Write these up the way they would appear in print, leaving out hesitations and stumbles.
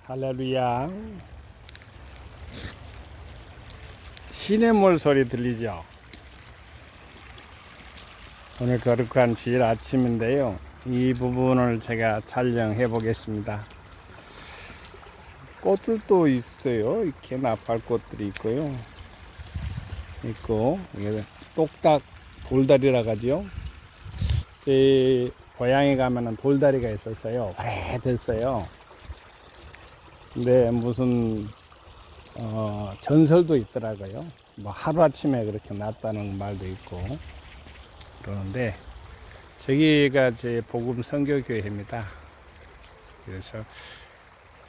할렐루야. 시냇물 소리 들리죠? 오늘 거룩한 주일 아침인데요. 이 부분을 제가 촬영해 보겠습니다. 꽃들도 있어요. 이렇게 나팔꽃들이 있고요. 이게 똑딱 돌다리라 가지요. 이 고향에 가면은 돌다리가 있었어요. 오래됐어요. 근데 무슨 전설도 있더라고요. 뭐 하루아침에 그렇게 났다는 말도 있고 그러는데, 저기가 제 복음 선교교회입니다. 그래서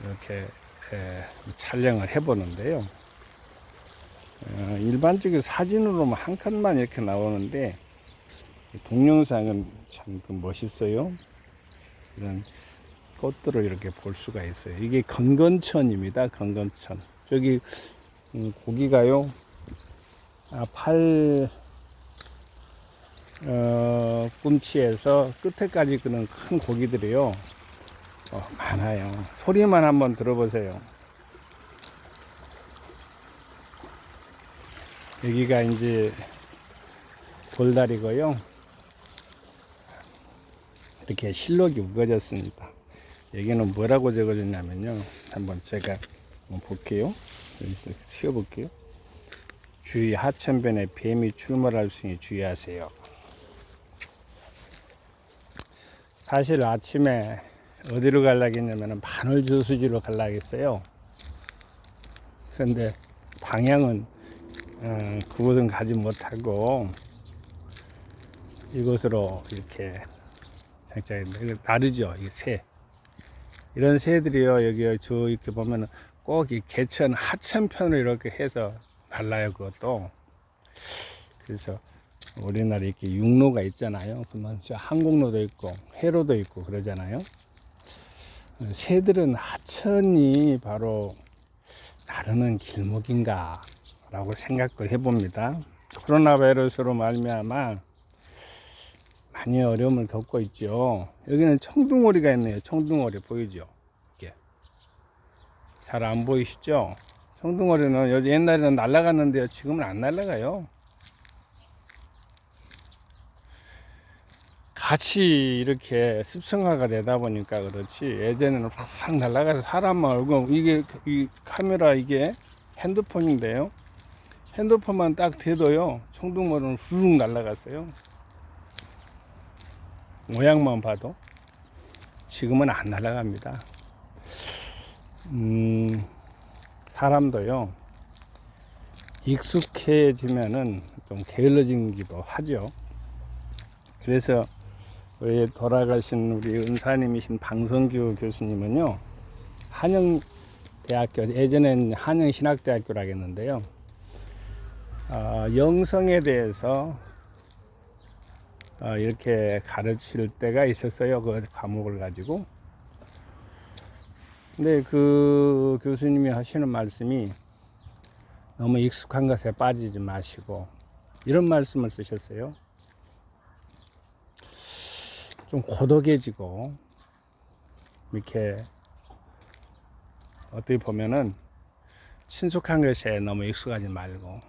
이렇게 촬영을 해보는데요. 일반적인 사진으로만 한 컷만 이렇게 나오는데, 동영상은 참 멋있어요. 이런 꽃들을 이렇게 볼 수가 있어요. 이게 건건천입니다. 건건천. 저기 고기가요. 팔 꿈치에서 끝에까지 그는 큰 고기들이요. 많아요. 소리만 한번 들어보세요. 여기가 이제 돌다리고요. 이렇게 실록이 우거졌습니다. 여기는 뭐라고 적어졌냐면요. 한번 제가 볼게요. 치워볼게요. 주의, 하천변에 뱀이 출몰할 수 있으니 주의하세요. 사실 아침에 어디로 가려겠냐면 마늘 저수지로 가려겠어요. 그런데 방향은 그곳은 가지 못하고 이곳으로 이렇게 다르죠. 이 새, 이런 새들이요. 여기 이렇게 보면은 꼭 이 개천 하천편으로 이렇게 해서 날라요. 그것도. 그래서 우리나라 이렇게 육로가 있잖아요. 그러면 항공로도 있고 해로도 있고 그러잖아요. 새들은 하천이 바로 나르는 길목인가 라고 생각도 해봅니다. 코로나 바이러스로 말미암아 많이 어려움을 겪고 있죠. 여기는 청둥오리가 있네요. 청둥오리 보이죠? 이게 잘 안 보이시죠? 청둥오리는 옛날에는 날아갔는데요. 지금은 안 날아가요. 같이 이렇게 습성화가 되다 보니까 그렇지, 예전에는 확 날아가서 사람만 얼굴, 이게 이 카메라, 이게 핸드폰인데요. 핸드폰만 딱 대도요, 청둥오리는 후룩 날아갔어요. 모양만 봐도. 지금은 안 날아갑니다. 사람도요, 익숙해지면은 좀 게을러지기도 하죠. 그래서 우리 돌아가신 우리 은사님이신 방성규 교수님은요, 한영대학교, 예전엔 한영신학대학교라고 했는데요, 영성에 대해서 이렇게 가르칠 때가 있었어요. 그 과목을 가지고. 근데 그 교수님이 하시는 말씀이 너무 익숙한 것에 빠지지 마시고, 이런 말씀을 쓰셨어요. 좀 고독해지고, 이렇게 어떻게 보면은 친숙한 것에 너무 익숙하지 말고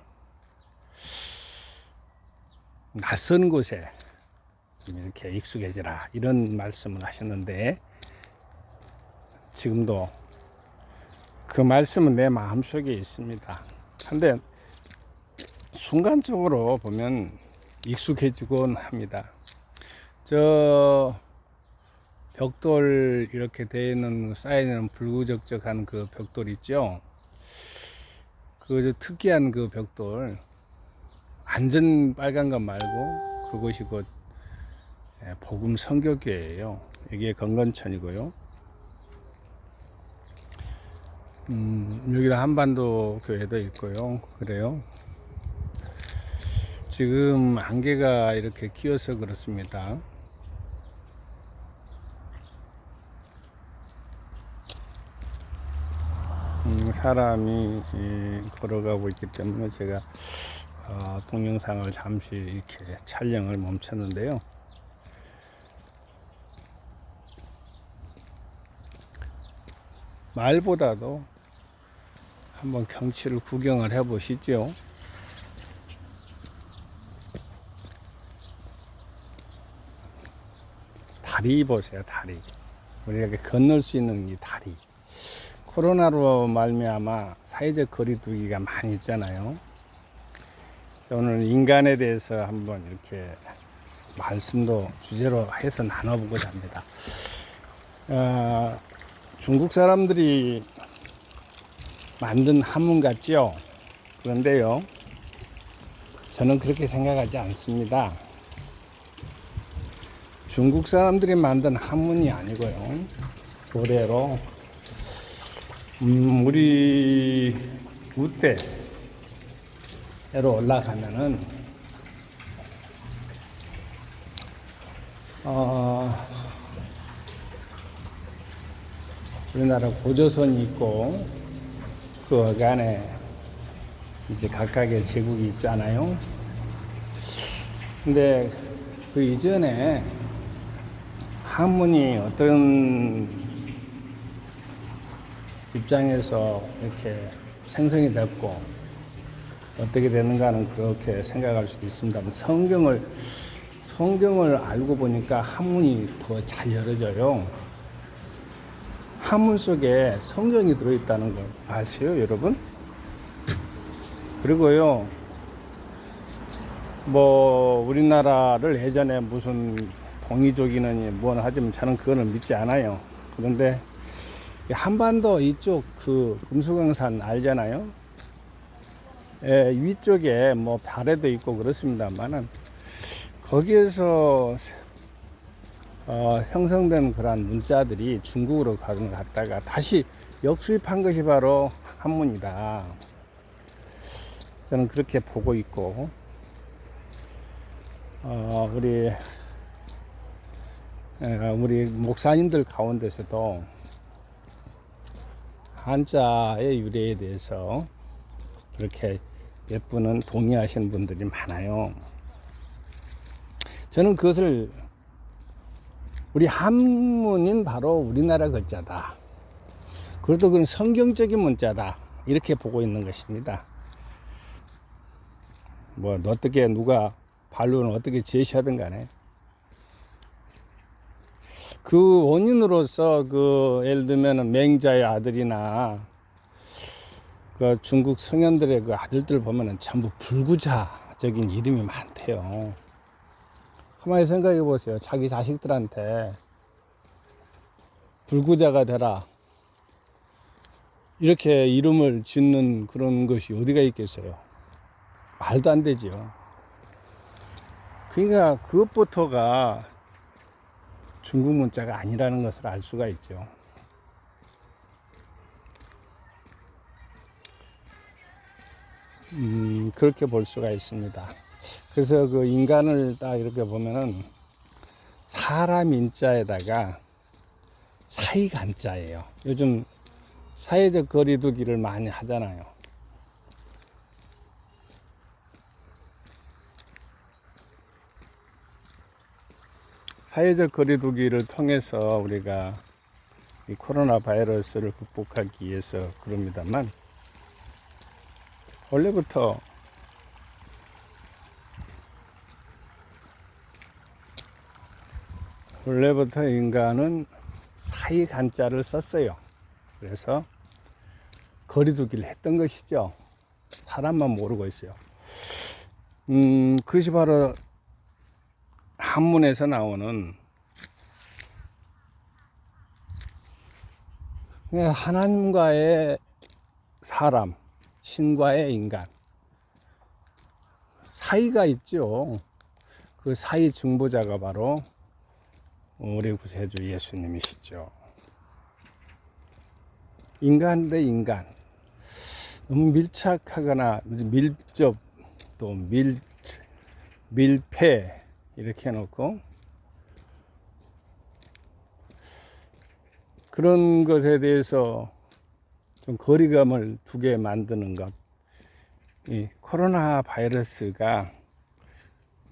낯선 곳에 좀 이렇게 익숙해지라, 이런 말씀을 하셨는데, 지금도 그 말씀은 내 마음속에 있습니다. 근데 순간적으로 보면 익숙해지곤 합니다. 저 벽돌 이렇게 되어 있는, 쌓이는 불구적적한 그 벽돌 있죠. 그 특이한 그 벽돌, 완전 빨간 것 말고 그것이 곧 복음 선교교회예요. 이게 건건천이고요. 여기는 한반도 교회도 있고요. 그래요. 지금 안개가 이렇게 끼어서 그렇습니다. 사람이 걸어가고 있기 때문에 제가 동영상을 잠시 이렇게 촬영을 멈췄는데요. 말보다도 한번 경치를 구경을 해 보시죠. 다리 보세요, 다리. 우리가 이렇게 건널 수 있는 이 다리. 코로나로 말미암아 사회적 거리두기가 많이 있잖아요. 오늘 인간에 대해서 한번 이렇게 말씀도 주제로 해서 나눠보고자 합니다. 중국 사람들이 만든 한문 같지요? 그런데요, 저는 그렇게 생각하지 않습니다. 중국 사람들이 만든 한문이 아니고요, 고대로 우리 우대로 올라가면은 우리나라 고조선이 있고 그 어간에 이제 각각의 제국이 있잖아요. 근데 그 이전에 한문이 어떤 입장에서 이렇게 생성이 됐고 어떻게 되는가는 그렇게 생각할 수도 있습니다. 성경을 알고 보니까 한문이 더 잘 열어져요. 한문 속에 성경이 들어있다는 걸 아세요, 여러분? 그리고요, 뭐 우리나라를 예전에 무슨 동이족이느니 뭐는 하지만 저는 그거는 믿지 않아요. 그런데 한반도 이쪽 그 금수강산 알잖아요. 예, 위쪽에 뭐 발해도 있고 그렇습니다만은 거기에서 형성된 그러한 문자들이 중국으로 갔다가 다시 역수입한 것이 바로 한문이다. 저는 그렇게 보고 있고, 우리 목사님들 가운데서도 한자의 유래에 대해서 그렇게 예쁘는 동의하시는 분들이 많아요. 저는 그것을 우리 한문인 바로 우리나라 글자다. 그래도 그건 성경적인 문자다. 이렇게 보고 있는 것입니다. 뭐 어떻게 누가 반론을 어떻게 제시하든 간에 그 원인으로서 그 예를 들면 맹자의 아들이나 그 중국 성현들의 그 아들들 보면은 전부 불구자적인 이름이 많대요. 가만히 생각해 보세요. 자기 자식들한테 불구자가 되라 이렇게 이름을 짓는 그런 것이 어디가 있겠어요? 말도 안 되죠. 그러니까 그것부터가 중국 문자가 아니라는 것을 알 수가 있죠. 그렇게 볼 수가 있습니다. 그래서 그 인간을 딱 이렇게 보면은 사람 인자에다가 사이가 한자예요. 요즘 사회적 거리두기를 많이 하잖아요. 사회적 거리두기를 통해서 우리가 이 코로나 바이러스를 극복하기 위해서 그럽니다만, 원래부터 인간은 사이 간자를 썼어요. 그래서 거리두기를 했던 것이죠. 사람만 모르고 있어요. 그것이 바로 한문에서 나오는 하나님과의 사람, 신과의 인간 사이가 있죠. 그 사이 중보자가 바로 우리 구세주 예수님이시죠. 인간 대 인간, 너무 밀착하거나 밀접 또 밀폐 이렇게 해놓고 그런 것에 대해서 좀 거리감을 두게 만드는 것, 이 코로나 바이러스가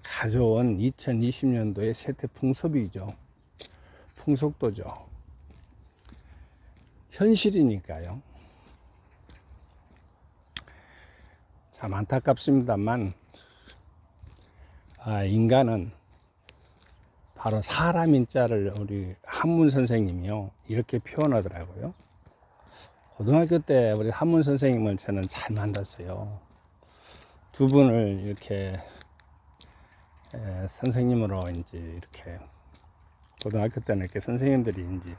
가져온 2020년도의 세태 풍속이죠. 풍속도죠. 현실이니까요. 참 안타깝습니다만, 인간은 바로 사람인 자를 우리 한문 선생님이요 이렇게 표현하더라고요. 고등학교 때 우리 한문 선생님을 저는 잘 만났어요. 두 분을 이렇게 선생님으로 이제 이렇게 고등학교 때는 이렇게 선생님들이 이제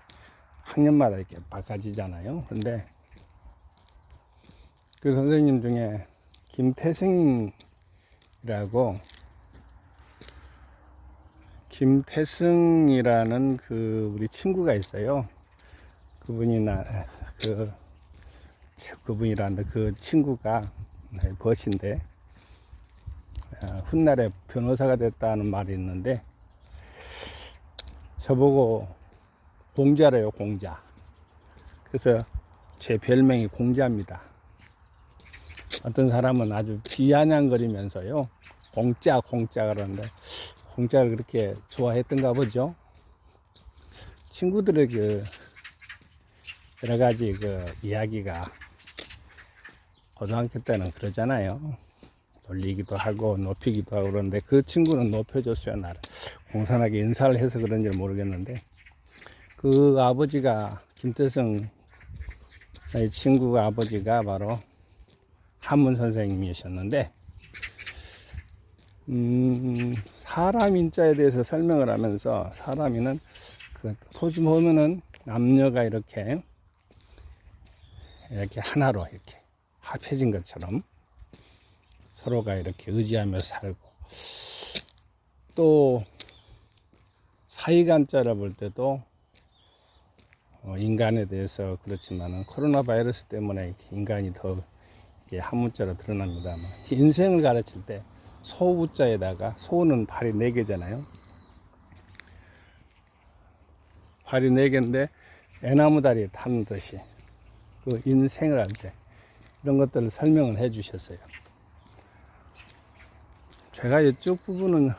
학년마다 이렇게 바꿔지잖아요. 근데 그 선생님 중에 김태승이라는 그 우리 친구가 있어요. 그분이란다. 그 친구가 버신데 훗날에 변호사가 됐다는 말이 있는데 저보고 공자래요, 공자. 그래서 제 별명이 공자입니다. 어떤 사람은 아주 비아냥거리면서요, 공짜 그러는데 공짜를 그렇게 좋아했던가 보죠. 친구들의 그 여러 가지 그 이야기가 고등학교 때는 그러잖아요. 놀리기도 하고 높이기도 하고 그러는데 그 친구는 높여줬어요. 나를 공손하게 인사를 해서 그런지 모르겠는데 그 아버지가 김태성 친구 아버지가 바로 한문 선생님이셨는데 사람 인자에 대해서 설명을 하면서 사람이는 그 토지 보면은 남녀가 이렇게 하나로 이렇게 합해진 것처럼 서로가 이렇게 의지하며 살고 또 사이간자를 볼 때도 인간에 대해서 그렇지만은 코로나 바이러스 때문에 인간이 더 한문자로 드러납니다만 인생을 가르칠 때 소우자에다가 소는 발이 4개잖아요. 발이 4개인데 애나무 다리에 타는 듯이 그 인생을 할 때 이런 것들을 설명을 해 주셨어요. 제가 이쪽 부분은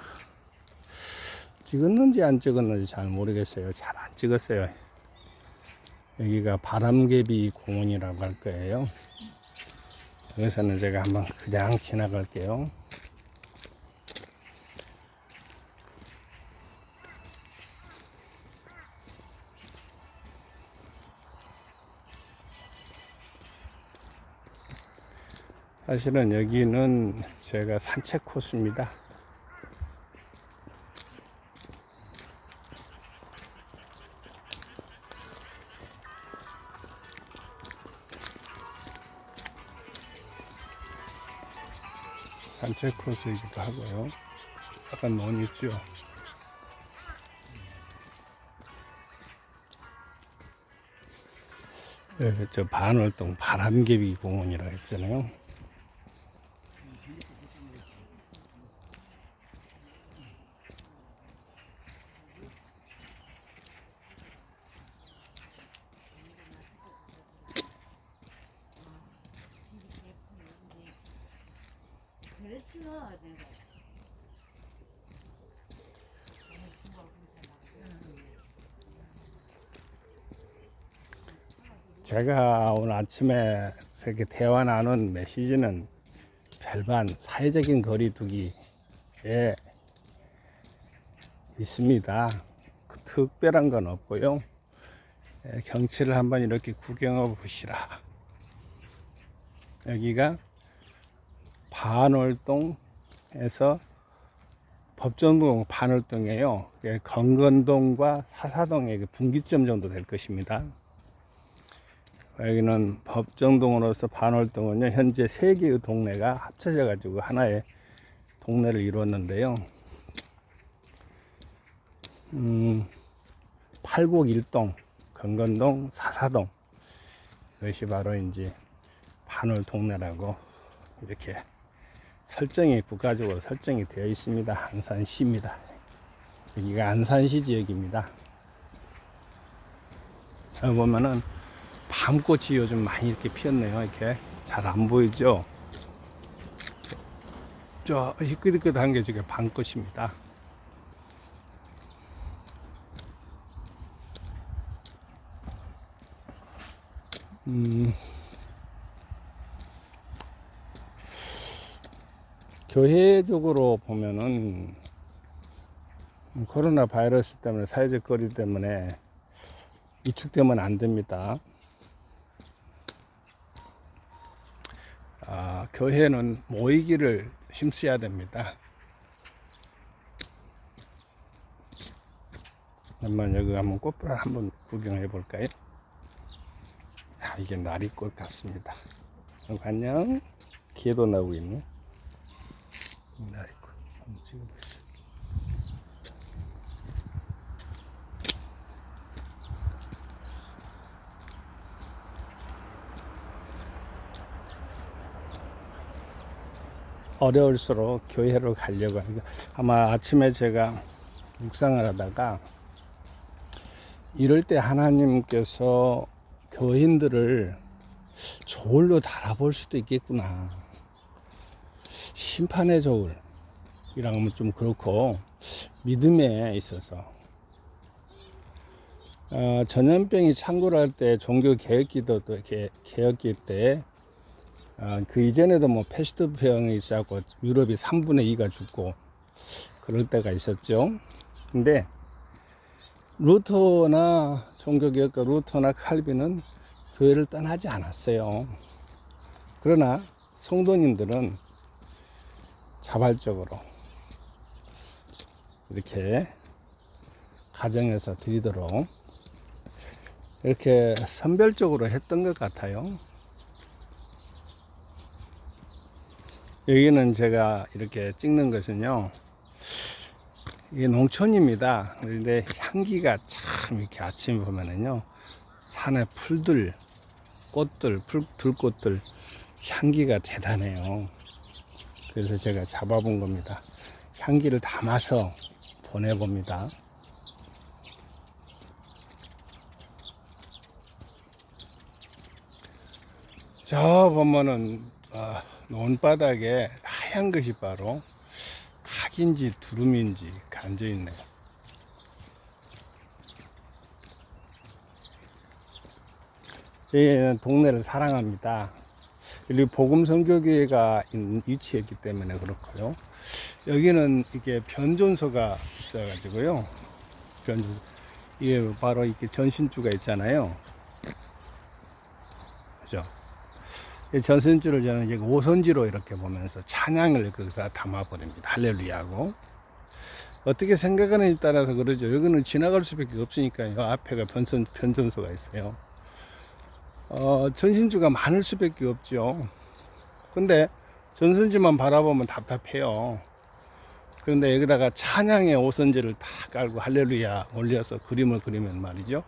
찍었는지 안 찍었는지 잘 모르겠어요. 잘 안 찍었어요. 여기가 바람개비 공원이라고 할 거예요. 여기서는 제가 한번 그냥 지나갈게요. 사실은 여기는 제가 산책 코스입니다. 산책 코스이기도 하고요. 약간 논 있죠. 저 반월동 바람개비 공원이라고 했잖아요. 제가 오늘 아침에 이렇게 대화 나눈 메시지는 별반 사회적인 거리두기에 있습니다. 특별한 건 없고요. 경치를 한번 이렇게 구경해 보시라. 여기가 반월동에서 법정동 반월동이에요. 건건동과 사사동의 분기점 정도 될 것입니다. 여기는 법정동으로서 반월동은요, 현재 3개의 동네가 합쳐져 가지고 하나의 동네를 이루었는데요. 팔곡 1동, 건건동, 사사동, 이것이 바로 이제 반월 동네라고 이렇게 설정이 국가적으로 설정이 되어 있습니다. 안산시입니다. 여기가 안산시 지역입니다. 여기 보면은 밤꽃이 요즘 많이 이렇게 피었네요. 이렇게 잘 안 보이죠? 저 희끗희끗한 게 지금 밤꽃입니다. 교회적으로 보면은 코로나 바이러스 때문에 사회적 거리 때문에 위축되면 안 됩니다. 교회는 모이기를 힘써야 됩니다. 여기 한번 꽃불을 한번 구경해 볼까요? 이게 나리꽃 같습니다. 안녕. 개도 나오고 있네. 나리꽃 한번 찍어보겠습니다. 어려울수록 교회로 가려고 하니까 아마 아침에 제가 묵상을 하다가 이럴 때 하나님께서 교인들을 저울로 달아볼 수도 있겠구나. 심판의 저울이라고 하면 좀 그렇고 믿음에 있어서 전염병이 창궐할 때 종교 개혁기도도 개혁기 때 그 이전에도 뭐 패스트병이 있었고 유럽이 3분의 2가 죽고 그럴 때가 있었죠. 근데 루터나 종교개혁가 루터나 칼빈은 교회를 떠나지 않았어요. 그러나 성도님들은 자발적으로 이렇게 가정에서 드리도록 이렇게 선별적으로 했던 것 같아요. 여기는 제가 이렇게 찍는 것은요, 이게 농촌입니다. 그런데 향기가 참 이렇게 아침에 보면은요, 산의 풀들, 꽃들, 들꽃들 향기가 대단해요. 그래서 제가 잡아본 겁니다. 향기를 담아서 보내봅니다. 저 보면은 논바닥에 하얀 것이 바로 닭인지 두루미인지 간져 있네요. 저희 동네를 사랑합니다. 그리고 복음선교교회가 위치했기 때문에 그렇고요. 여기는 이게 변전소가 있어가지고요. 이게 바로 이렇게 전신주가 있잖아요. 그죠? 전신주를 저는 이제 오선지로 이렇게 보면서 찬양을 거기서 담아버립니다. 할렐루야하고. 어떻게 생각하느냐에 따라서 그러죠. 여기는 지나갈 수밖에 없으니까요. 앞에가 변전소가 있어요. 전신주가 많을 수밖에 없죠. 근데 전선지만 바라보면 답답해요. 그런데 여기다가 찬양의 오선지를 다 깔고 할렐루야 올려서 그림을 그리면 말이죠.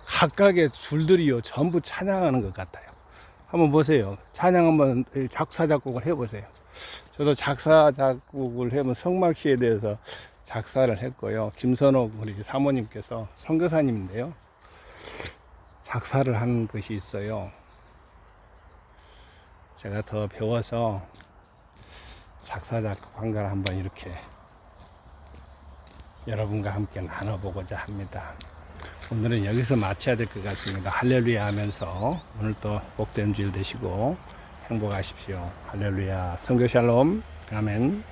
각각의 줄들이요 전부 찬양하는 것 같아요. 한번 보세요. 찬양 한번 작사 작곡을 해보세요. 저도 작사 작곡을 해본 성막시에 대해서 작사를 했고요. 김선옥 우리 사모님께서 선교사님인데요. 작사를 한 것이 있어요. 제가 더 배워서 작사 작곡한 걸 한번 이렇게 여러분과 함께 나눠보고자 합니다. 오늘은 여기서 마쳐야 될 것 같습니다. 할렐루야 하면서 오늘도 복된 주일 되시고 행복하십시오. 할렐루야. 선교 샬롬. 아멘.